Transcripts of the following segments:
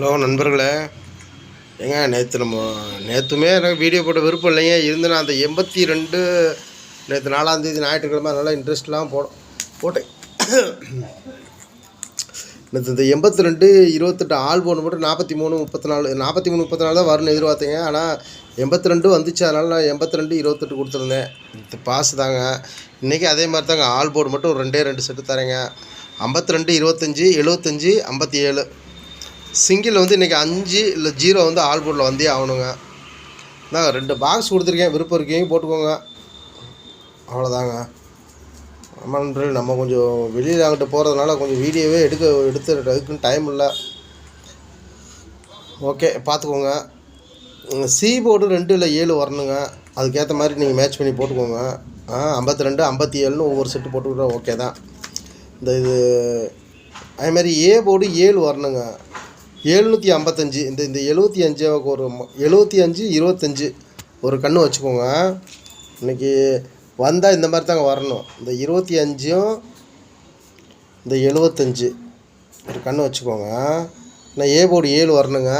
Hello நண்பர்களே, ஏங்க நேற்றுமே எனக்கு வீடியோ போட்ட விருப்பம் இல்லைங்க. இருந்து நான் அந்த 82 நேற்று 4ஆந்தேதி ஞாயிற்றுக்கிழமை நல்லா இன்ட்ரெஸ்ட்லாம் போட்டேன். நேற்று இந்த 82 28 ஆல் போன மட்டும் 43 34 தான் வரும்னு எதிர்பார்த்தேங்க. ஆனால் 82 வந்துச்சு. அதனால் நான் 82 28 கொடுத்துருந்தேன். இது பாஸ் தாங்க. இன்றைக்கி அதே மாதிரி தாங்க. ஆல் போர்டு மட்டும் ஒரு 2 செட்டு தரேங்க. 52 25 75 57 சிங்கிள் வந்து இன்றைக்கி 5 இல்லை 0 வந்து ஆல் போர்டில் வந்தே ஆகணுங்க. நான் 2 பாக்ஸ் கொடுத்துருக்கேன். விருப்பம் இருக்கீங்க போட்டுக்கோங்க. அவ்வளோதாங்க. ஆமாம் நண்பர்கள், நம்ம கொஞ்சம் வெளியில் அங்கிட்ட போகிறதுனால கொஞ்சம் வீடியோவே எடுத்துறதுக்குன்னு டைம் இல்லை. ஓகே, பார்த்துக்கோங்க. சி போர்டு 2 இல்லை 7 வரணுங்க. அதுக்கேற்ற மாதிரி நீங்கள் மேட்ச் பண்ணி போட்டுக்கோங்க. 52 57ன்னு ஒவ்வொரு செட்டு போட்டுக்கிட்டா ஓகே தான். இது அதேமாதிரி ஏ போர்டு 7 வரணுங்க. 755 இந்த 75 ஒரு 75 25 ஒரு கன்று வச்சுக்கோங்க. இன்றைக்கி வந்தால் இந்த மாதிரி தாங்க வரணும். இந்த 25ம் இந்த 75 ஒரு கன்று வச்சுக்கோங்க. நான் ஏ போர்டு 7 வரணுங்க.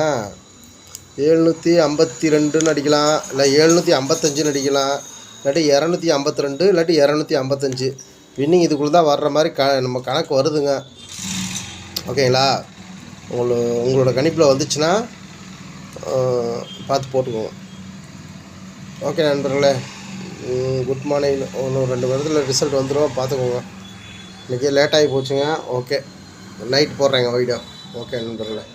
752ன்னு அடிக்கலாம், இல்லை 755ன்னு அடிக்கலாம், இல்லாட்டி 252 இல்லாட்டி 255. வின்னிங் இதுக்குள்ளே தான் வர்ற மாதிரி நம்ம கணக்கு வருதுங்க. ஓகேங்களா? உங்களோட கணிப்பில் வந்துச்சுன்னா பார்த்து போட்டுக்கோங்க. ஓகே நண்பர்களே, குட் மார்னிங். இன்னும் 2 வருடத்தில் ரிசல்ட் வந்துடும், பார்த்துக்கோங்க. இன்றைக்கி லேட்டாகி போச்சுங்க. ஓகே, நைட் போடுறேங்க வீடியோ. ஓகே நண்பர்களே.